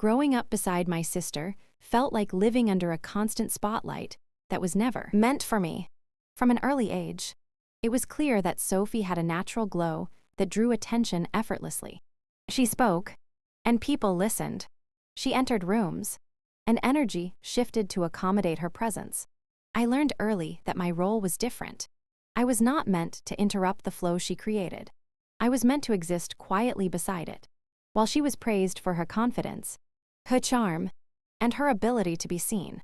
Growing up beside my sister felt like living under a constant spotlight that was never meant for me. From an early age, it was clear that Sophie had a natural glow that drew attention effortlessly. She spoke, and people listened. She entered rooms, and energy shifted to accommodate her presence. I learned early that my role was different. I was not meant to interrupt the flow she created. I was meant to exist quietly beside it. While she was praised for her confidence, her charm, and her ability to be seen,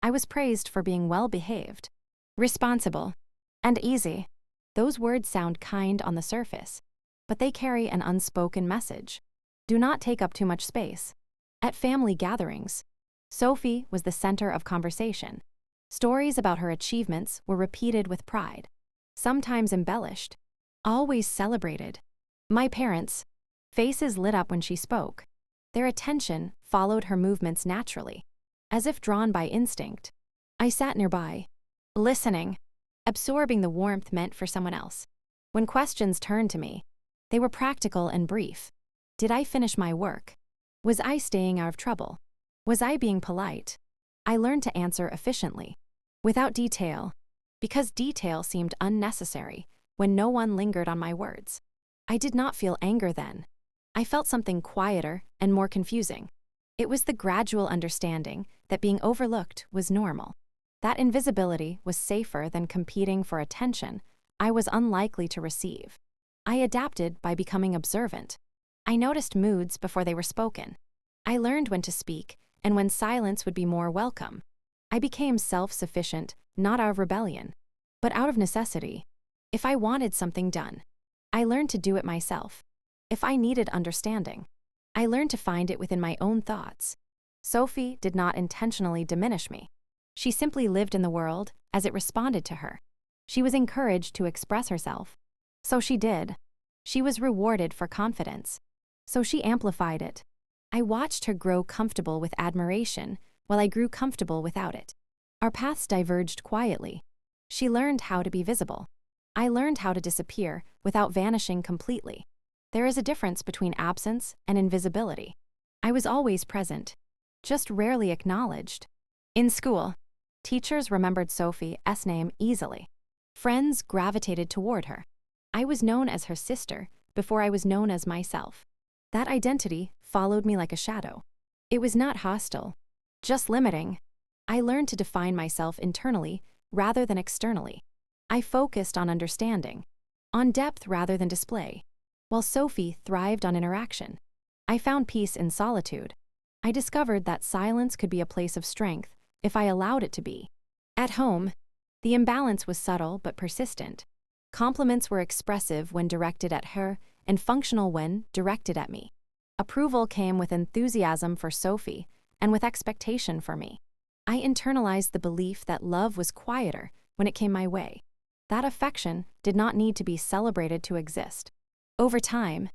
I was praised for being well-behaved, responsible, and easy. Those words sound kind on the surface, but they carry an unspoken message. Do not take up too much space. At family gatherings, Sophie was the center of conversation. Stories about her achievements were repeated with pride, sometimes embellished, always celebrated. My parents' faces lit up when she spoke. Their attention followed her movements naturally, as if drawn by instinct. I sat nearby, listening, absorbing the warmth meant for someone else. When questions turned to me, they were practical and brief. Did I finish my work? Was I staying out of trouble? Was I being polite? I learned to answer efficiently, without detail, because detail seemed unnecessary when no one lingered on my words. I did not feel anger then. I felt something quieter and more confusing. It was the gradual understanding that being overlooked was normal. That invisibility was safer than competing for attention I was unlikely to receive. I adapted by becoming observant. I noticed moods before they were spoken. I learned when to speak and when silence would be more welcome. I became self-sufficient, not out of rebellion, but out of necessity. If I wanted something done, I learned to do it myself. If I needed understanding, I learned to find it within my own thoughts. Sophie did not intentionally diminish me. She simply lived in the world as it responded to her. She was encouraged to express herself, so she did. She was rewarded for confidence, so she amplified it. I watched her grow comfortable with admiration while I grew comfortable without it. Our paths diverged quietly. She learned how to be visible. I learned how to disappear without vanishing completely. There is a difference between absence and invisibility. I was always present, just rarely acknowledged. In school, teachers remembered Sophie's name easily. Friends gravitated toward her. I was known as her sister before I was known as myself. That identity followed me like a shadow. It was not hostile, just limiting. I learned to define myself internally rather than externally. I focused on understanding, on depth rather than display. While Sophie thrived on interaction, I found peace in solitude. I discovered that silence could be a place of strength if I allowed it to be. At home, the imbalance was subtle but persistent. Compliments were expressive when directed at her and functional when directed at me. Approval came with enthusiasm for Sophie and with expectation for me. I internalized the belief that love was quieter when it came my way. That affection did not need to be celebrated to exist. Over time,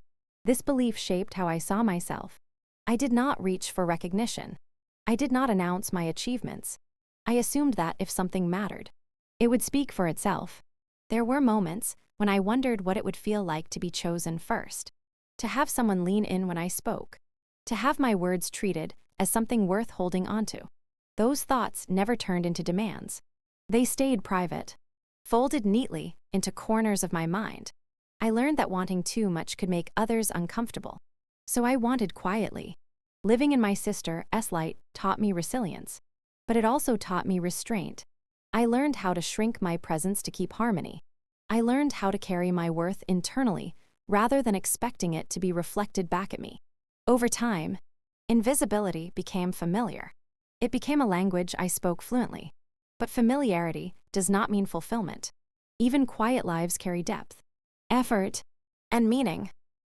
this belief shaped how I saw myself. I did not reach for recognition. I did not announce my achievements. I assumed that if something mattered, it would speak for itself. There were moments when I wondered what it would feel like to be chosen first, to have someone lean in when I spoke, to have my words treated as something worth holding onto. Those thoughts never turned into demands. They stayed private, folded neatly into corners of my mind. I learned that wanting too much could make others uncomfortable, so I wanted quietly. Living in my sister's light taught me resilience, but it also taught me restraint. I learned how to shrink my presence to keep harmony. I learned how to carry my worth internally rather than expecting it to be reflected back at me. Over time, invisibility became familiar. It became a language I spoke fluently. But familiarity does not mean fulfillment. Even quiet lives carry depth, effort, and meaning.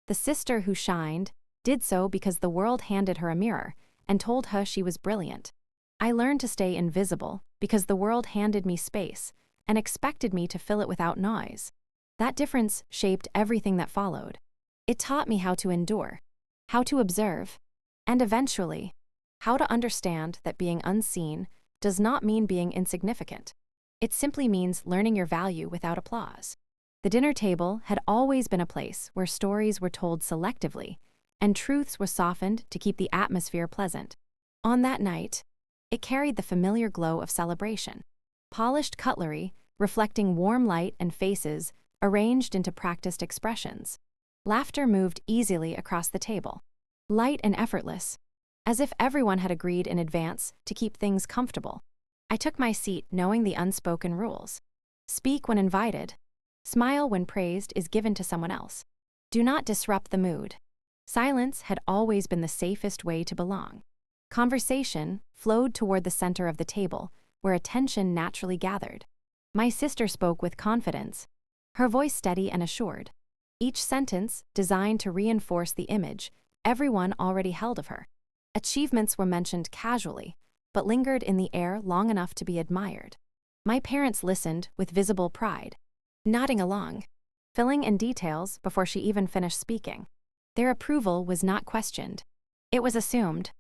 The sister who shined did so because the world handed her a mirror and told her she was brilliant. I learned to stay invisible because the world handed me space and expected me to fill it without noise. That difference shaped everything that followed. It taught me how to endure, how to observe, and eventually, how to understand that being unseen does not mean being insignificant. It simply means learning your value without applause. The dinner table had always been a place where stories were told selectively and truths were softened to keep the atmosphere pleasant. On that night, it carried the familiar glow of celebration. Polished cutlery, reflecting warm light and faces arranged into practiced expressions. Laughter moved easily across the table, light and effortless, as if everyone had agreed in advance to keep things comfortable. I took my seat knowing the unspoken rules. Speak when invited. Smile when praised is given to someone else. Do not disrupt the mood. Silence had always been the safest way to belong. Conversation flowed toward the center of the table, where attention naturally gathered. My sister spoke with confidence, her voice steady and assured, each sentence designed to reinforce the image everyone already held of her. Achievements were mentioned casually, but lingered in the air long enough to be admired. My parents listened with visible pride, nodding along, filling in details before she even finished speaking. Their approval was not questioned. It was assumed.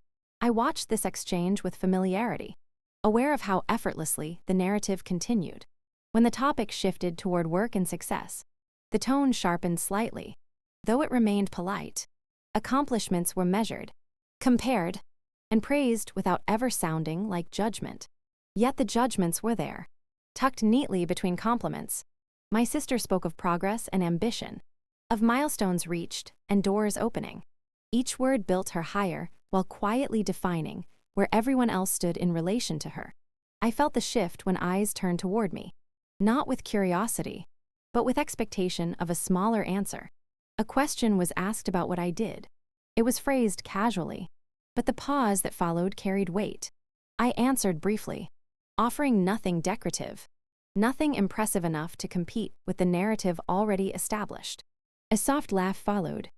I watched this exchange with familiarity, aware of how effortlessly the narrative continued. When the topic shifted toward work and success, the tone sharpened slightly. Though it remained polite, accomplishments were measured, compared, and praised without ever sounding like judgment. Yet the judgments were there, tucked neatly between compliments. My sister spoke of progress and ambition, of milestones reached and doors opening. Each word built her higher while quietly defining where everyone else stood in relation to her. I felt the shift when eyes turned toward me, not with curiosity, but with expectation of a smaller answer. A question was asked about what I did. It was phrased casually, but the pause that followed carried weight. I answered briefly, offering nothing decorative, nothing impressive enough to compete with the narrative already established. A soft laugh followed,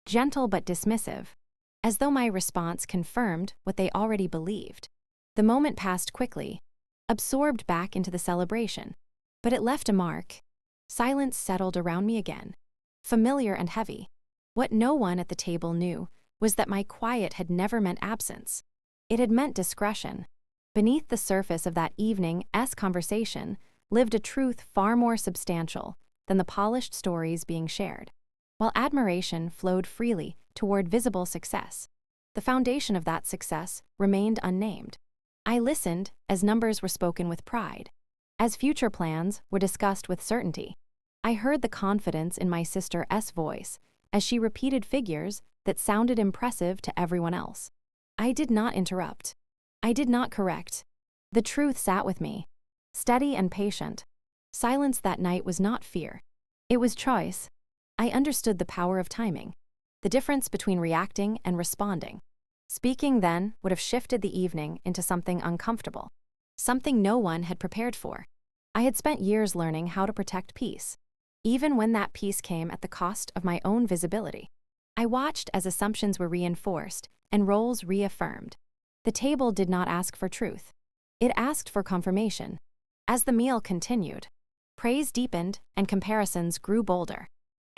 gentle but dismissive, as though my response confirmed what they already believed. The moment passed quickly, absorbed back into the celebration, but it left a mark. Silence settled around me again, familiar and heavy. What no one at the table knew was that my quiet had never meant absence. It had meant discretion. Beneath the surface of that evening's conversation lived a truth far more substantial than the polished stories being shared. While admiration flowed freely toward visible success, the foundation of that success remained unnamed. I listened as numbers were spoken with pride, as future plans were discussed with certainty. I heard the confidence in my sister's voice as she repeated figures that sounded impressive to everyone else. I did not interrupt. I did not correct. The truth sat with me, steady and patient. Silence that night was not fear. It was choice. I understood the power of timing, the difference between reacting and responding. Speaking then would have shifted the evening into something uncomfortable, something no one had prepared for. I had spent years learning how to protect peace, even when that peace came at the cost of my own visibility. I watched as assumptions were reinforced and roles reaffirmed. The table did not ask for truth. It asked for confirmation. As the meal continued, praise deepened and comparisons grew bolder.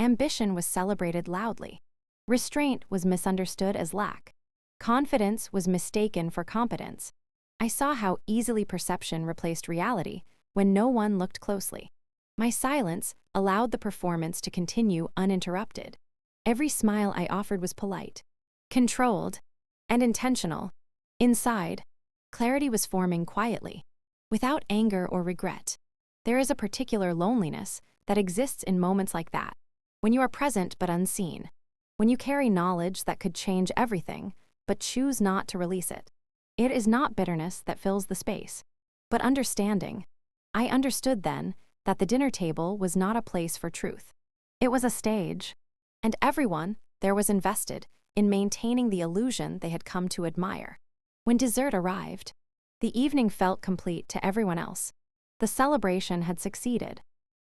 Ambition was celebrated loudly. Restraint was misunderstood as lack. Confidence was mistaken for competence. I saw how easily perception replaced reality when no one looked closely. My silence allowed the performance to continue uninterrupted. Every smile I offered was polite, controlled, and intentional. Inside, clarity was forming quietly, without anger or regret. There is a particular loneliness that exists in moments like that, when you are present but unseen, when you carry knowledge that could change everything, but choose not to release it. It is not bitterness that fills the space, but understanding. I understood then that the dinner table was not a place for truth. It was a stage, and everyone there was invested in maintaining the illusion they had come to admire. When dessert arrived, the evening felt complete to everyone else. The celebration had succeeded.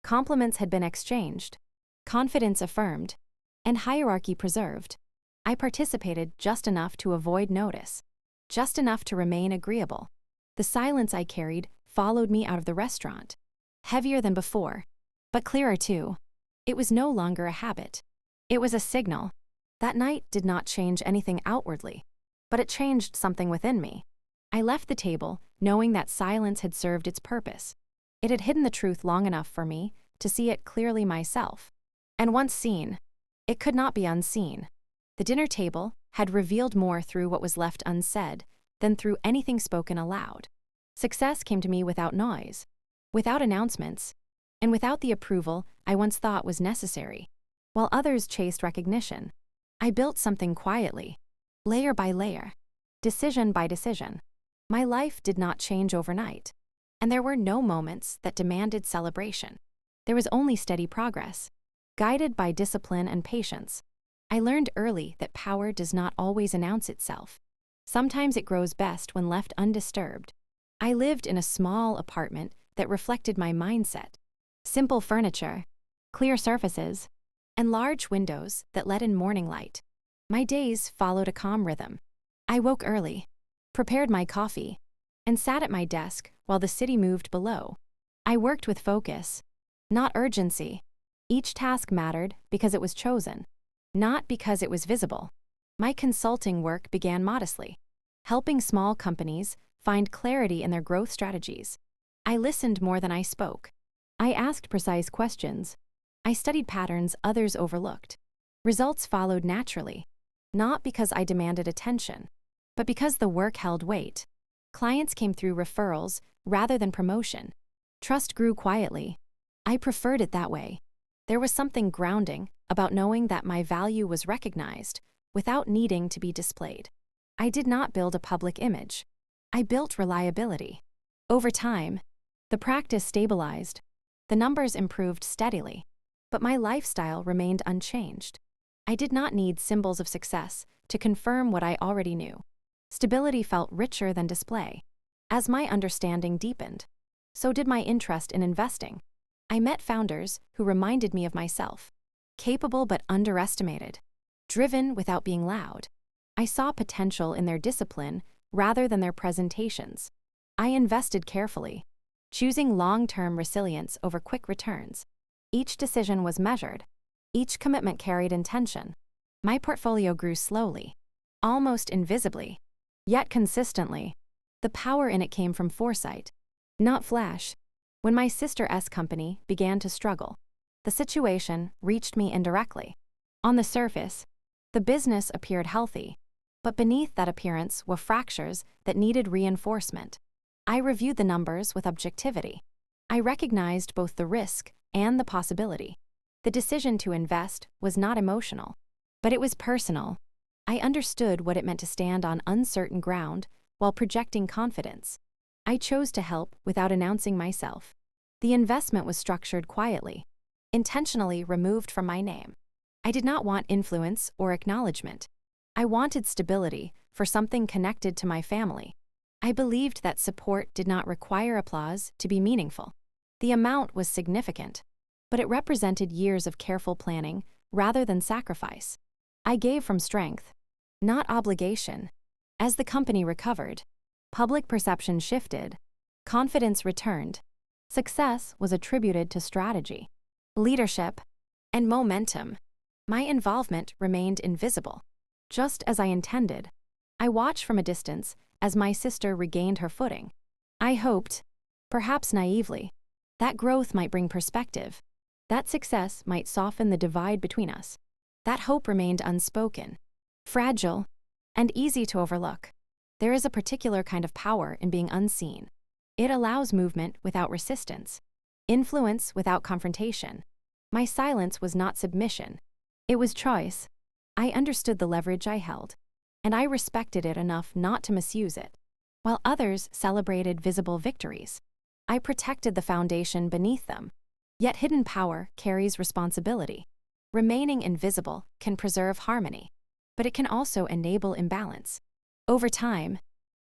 Compliments had been exchanged, confidence affirmed, and hierarchy preserved. I participated just enough to avoid notice, just enough to remain agreeable. The silence I carried followed me out of the restaurant, heavier than before, but clearer too. It was no longer a habit. It was a signal. That night did not change anything outwardly, but it changed something within me. I left the table knowing that silence had served its purpose. It had hidden the truth long enough for me to see it clearly myself. And once seen, it could not be unseen. The dinner table had revealed more through what was left unsaid than through anything spoken aloud. Success came to me without noise, without announcements, and without the approval I once thought was necessary. While others chased recognition, I built something quietly, layer by layer, decision by decision. My life did not change overnight, and there were no moments that demanded celebration. There was only steady progress, guided by discipline and patience. I learned early that power does not always announce itself. Sometimes it grows best when left undisturbed. I lived in a small apartment that reflected my mindset. Simple furniture, clear surfaces, and large windows that let in morning light. My days followed a calm rhythm. I woke early, prepared my coffee, and sat at my desk while the city moved below. I worked with focus, not urgency. Each task mattered because it was chosen, not because it was visible. My consulting work began modestly, helping small companies find clarity in their growth strategies. I listened more than I spoke. I asked precise questions. I studied patterns others overlooked. Results followed naturally, not because I demanded attention, but because the work held weight. Clients came through referrals rather than promotion. Trust grew quietly. I preferred it that way. There was something grounding about knowing that my value was recognized without needing to be displayed. I did not build a public image. I built reliability. Over time, the practice stabilized. The numbers improved steadily, but my lifestyle remained unchanged. I did not need symbols of success to confirm what I already knew. Stability felt richer than display. As my understanding deepened, so did my interest in investing. I met founders who reminded me of myself, capable but underestimated, driven without being loud. I saw potential in their discipline rather than their presentations. I invested carefully, choosing long-term resilience over quick returns. Each decision was measured. Each commitment carried intention. My portfolio grew slowly, almost invisibly, yet consistently. The power in it came from foresight, not flash. When my sister's company began to struggle, the situation reached me indirectly. On the surface, the business appeared healthy, but beneath that appearance were fractures that needed reinforcement. I reviewed the numbers with objectivity. I recognized both the risk and the possibility. The decision to invest was not emotional, but it was personal. I understood what it meant to stand on uncertain ground while projecting confidence. I chose to help without announcing myself. The investment was structured quietly, intentionally removed from my name. I did not want influence or acknowledgement. I wanted stability for something connected to my family. I believed that support did not require applause to be meaningful. The amount was significant, but it represented years of careful planning rather than sacrifice. I gave from strength, not obligation. As the company recovered, public perception shifted, confidence returned. Success was attributed to strategy, leadership, and momentum. My involvement remained invisible. Just as I intended, I watched from a distance as my sister regained her footing. I hoped, perhaps naively, that growth might bring perspective, that success might soften the divide between us. That hope remained unspoken, fragile, and easy to overlook. There is a particular kind of power in being unseen. It allows movement without resistance, influence without confrontation. My silence was not submission. It was choice. I understood the leverage I held, and I respected it enough not to misuse it. While others celebrated visible victories, I protected the foundation beneath them. Yet hidden power carries responsibility. Remaining invisible can preserve harmony, but it can also enable imbalance. Over time,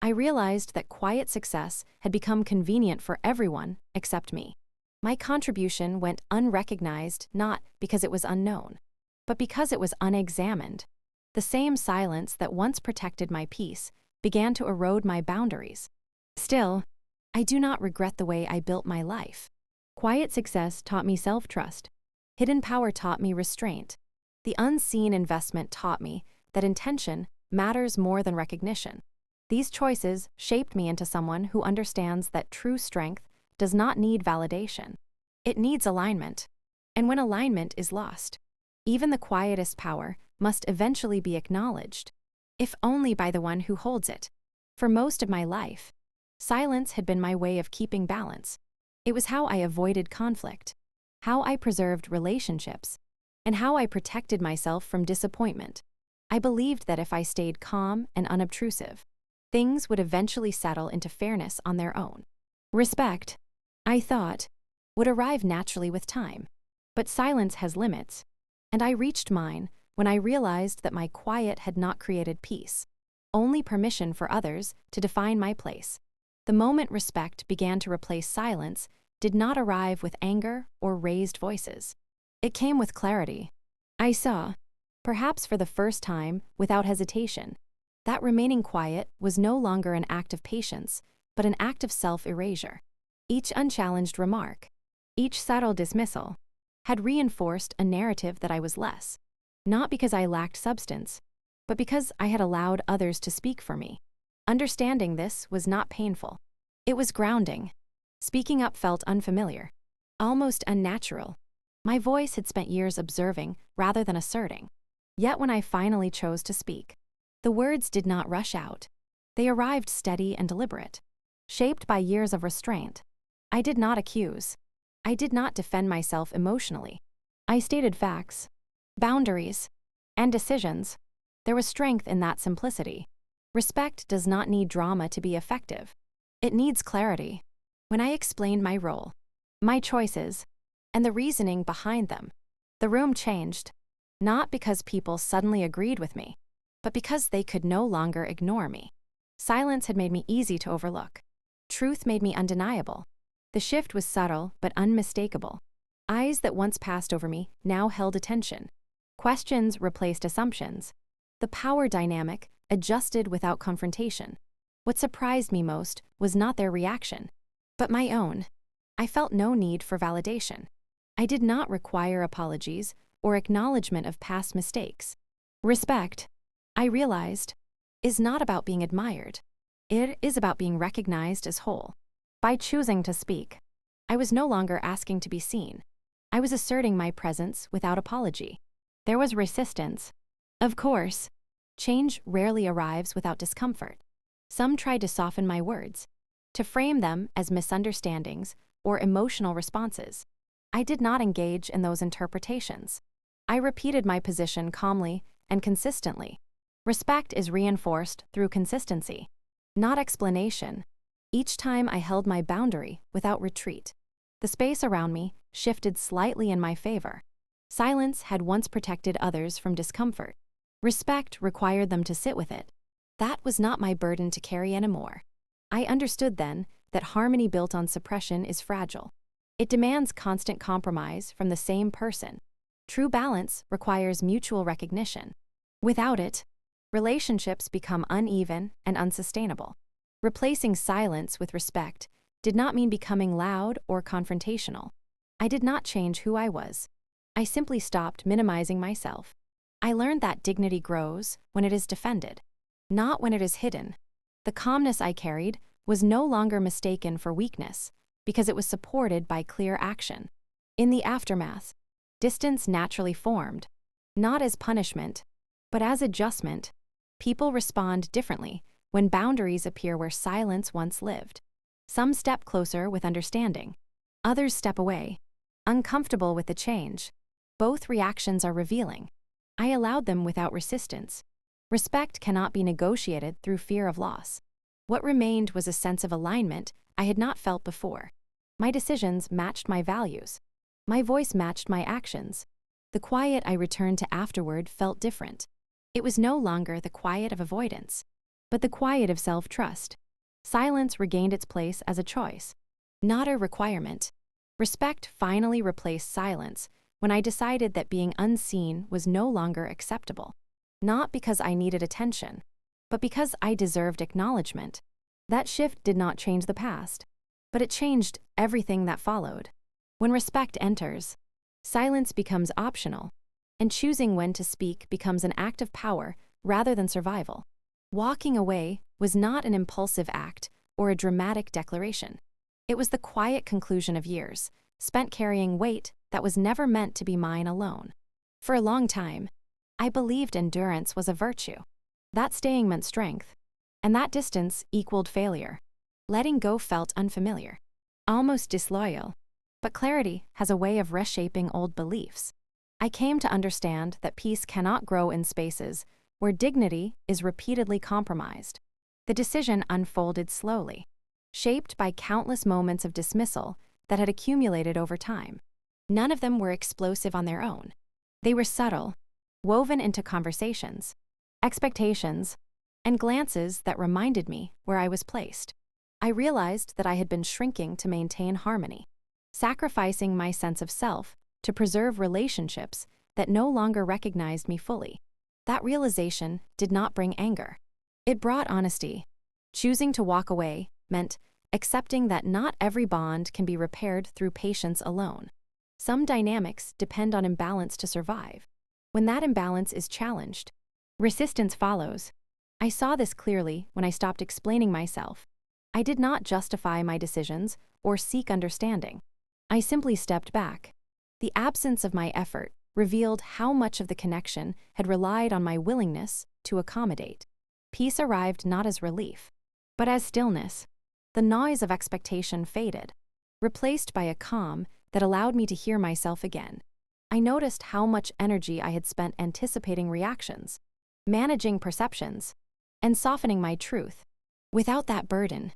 I realized that quiet success had become convenient for everyone except me. My contribution went unrecognized not because it was unknown, but because it was unexamined. The same silence that once protected my peace began to erode my boundaries. Still, I do not regret the way I built my life. Quiet success taught me self-trust. Hidden power taught me restraint. The unseen investment taught me that intention matters more than recognition. These choices shaped me into someone who understands that true strength does not need validation. It needs alignment. And when alignment is lost, even the quietest power must eventually be acknowledged, if only by the one who holds it. For most of my life, silence had been my way of keeping balance. It was how I avoided conflict, how I preserved relationships, and how I protected myself from disappointment. I believed that if I stayed calm and unobtrusive, things would eventually settle into fairness on their own. Respect, I thought, would arrive naturally with time. But silence has limits, and I reached mine when I realized that my quiet had not created peace, only permission for others to define my place. The moment respect began to replace silence did not arrive with anger or raised voices. It came with clarity. I saw, perhaps for the first time without hesitation, that remaining quiet was no longer an act of patience, but an act of self-erasure. Each unchallenged remark, each subtle dismissal, had reinforced a narrative that I was less, not because I lacked substance, but because I had allowed others to speak for me. Understanding this was not painful. It was grounding. Speaking up felt unfamiliar, almost unnatural. My voice had spent years observing rather than asserting. Yet when I finally chose to speak, the words did not rush out. They arrived steady and deliberate, shaped by years of restraint. I did not accuse. I did not defend myself emotionally. I stated facts, boundaries, and decisions. There was strength in that simplicity. Respect does not need drama to be effective. It needs clarity. When I explained my role, my choices, and the reasoning behind them, the room changed, not because people suddenly agreed with me, but because they could no longer ignore me. Silence had made me easy to overlook. Truth made me undeniable. The shift was subtle but unmistakable. Eyes that once passed over me now held attention. Questions replaced assumptions. The power dynamic adjusted without confrontation. What surprised me most was not their reaction, but my own. I felt no need for validation. I did not require apologies or acknowledgement of past mistakes. Respect, I realized, is not about being admired. It is about being recognized as whole. By choosing to speak, I was no longer asking to be seen. I was asserting my presence without apology. There was resistance. Of course, change rarely arrives without discomfort. Some tried to soften my words, to frame them as misunderstandings or emotional responses. I did not engage in those interpretations. I repeated my position calmly and consistently. Respect is reinforced through consistency, not explanation. Each time I held my boundary without retreat, the space around me shifted slightly in my favor. Silence had once protected others from discomfort. Respect required them to sit with it. That was not my burden to carry anymore. I understood then that harmony built on suppression is fragile. It demands constant compromise from the same person. True balance requires mutual recognition. Without it, relationships become uneven and unsustainable. Replacing silence with respect did not mean becoming loud or confrontational. I did not change who I was. I simply stopped minimizing myself. I learned that dignity grows when it is defended, not when it is hidden. The calmness I carried was no longer mistaken for weakness because it was supported by clear action. In the aftermath, distance naturally formed, not as punishment, but as adjustment. People respond differently when boundaries appear where silence once lived. Some step closer with understanding. Others step away, uncomfortable with the change. Both reactions are revealing. I allowed them without resistance. Respect cannot be negotiated through fear of loss. What remained was a sense of alignment I had not felt before. My decisions matched my values. My voice matched my actions. The quiet I returned to afterward felt different. It was no longer the quiet of avoidance, but the quiet of self-trust. Silence regained its place as a choice, not a requirement. Respect finally replaced silence when I decided that being unseen was no longer acceptable. Not because I needed attention, but because I deserved acknowledgement. That shift did not change the past, but it changed everything that followed. When respect enters, silence becomes optional, and choosing when to speak becomes an act of power rather than survival. Walking away was not an impulsive act or a dramatic declaration. It was the quiet conclusion of years spent carrying weight that was never meant to be mine alone. For a long time, I believed endurance was a virtue. That staying meant strength. And that distance equaled failure. Letting go felt unfamiliar, almost disloyal. But clarity has a way of reshaping old beliefs. I came to understand that peace cannot grow in spaces where dignity is repeatedly compromised. The decision unfolded slowly, shaped by countless moments of dismissal that had accumulated over time. None of them were explosive on their own. They were subtle, woven into conversations, expectations, and glances that reminded me where I was placed. I realized that I had been shrinking to maintain harmony, sacrificing my sense of self to preserve relationships that no longer recognized me fully. That realization did not bring anger. It brought honesty. Choosing to walk away meant accepting that not every bond can be repaired through patience alone. Some dynamics depend on imbalance to survive. When that imbalance is challenged, resistance follows. I saw this clearly when I stopped explaining myself. I did not justify my decisions or seek understanding. I simply stepped back. The absence of my effort revealed how much of the connection had relied on my willingness to accommodate. Peace arrived not as relief, but as stillness. The noise of expectation faded, replaced by a calm that allowed me to hear myself again. I noticed how much energy I had spent anticipating reactions, managing perceptions, and softening my truth. Without that burden,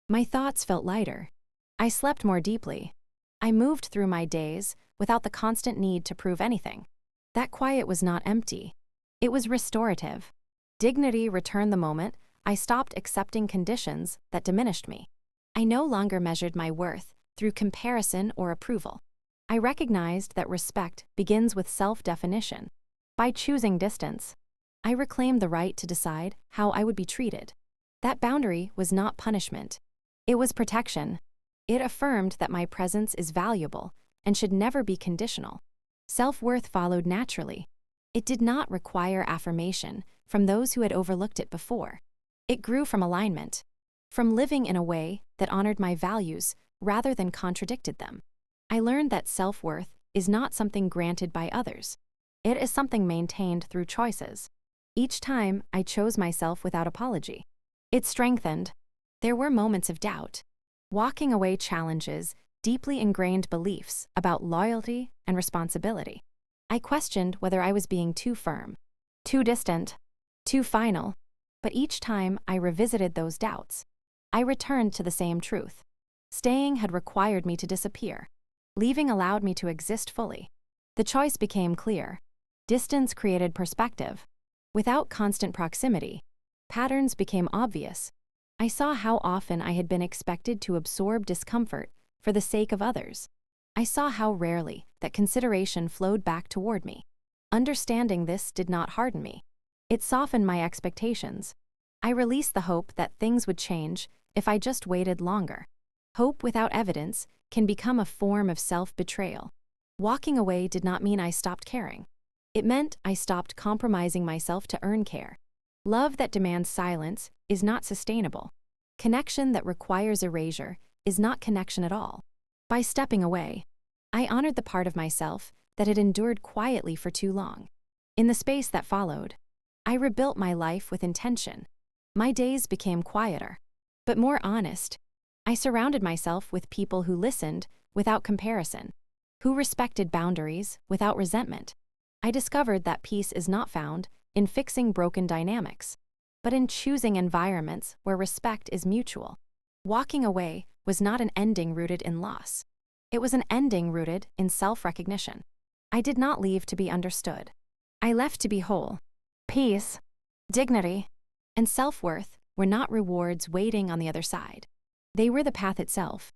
my thoughts felt lighter. I slept more deeply. I moved through my days without the constant need to prove anything. That quiet was not empty. It was restorative. Dignity returned the moment I stopped accepting conditions that diminished me. I no longer measured my worth through comparison or approval. I recognized that respect begins with self-definition. By choosing distance, I reclaimed the right to decide how I would be treated. That boundary was not punishment. It was protection. It affirmed that my presence is valuable and should never be conditional. Self-worth followed naturally. It did not require affirmation from those who had overlooked it before. It grew from alignment, from living in a way that honored my values rather than contradicted them. I learned that self-worth is not something granted by others. It is something maintained through choices. Each time I chose myself without apology. It strengthened. There were moments of doubt. Walking away challenges deeply ingrained beliefs about loyalty and responsibility. I questioned whether I was being too firm, too distant, too final. But each time I revisited those doubts, I returned to the same truth. Staying had required me to disappear. Leaving allowed me to exist fully. The choice became clear. Distance created perspective. Without constant proximity, patterns became obvious. I saw how often I had been expected to absorb discomfort for the sake of others. I saw how rarely that consideration flowed back toward me. Understanding this did not harden me. It softened my expectations. I released the hope that things would change if I just waited longer. Hope without evidence can become a form of self-betrayal. Walking away did not mean I stopped caring. It meant I stopped compromising myself to earn care. Love that demands silence is not sustainable. Connection that requires erasure is not connection at all. By stepping away, I honored the part of myself that had endured quietly for too long. In the space that followed, I rebuilt my life with intention. My days became quieter, but more honest. I surrounded myself with people who listened without comparison, who respected boundaries without resentment. I discovered that peace is not found in fixing broken dynamics, but in choosing environments where respect is mutual. Walking away was not an ending rooted in loss. It was an ending rooted in self-recognition. I did not leave to be understood. I left to be whole. Peace, dignity, and self-worth were not rewards waiting on the other side. They were the path itself.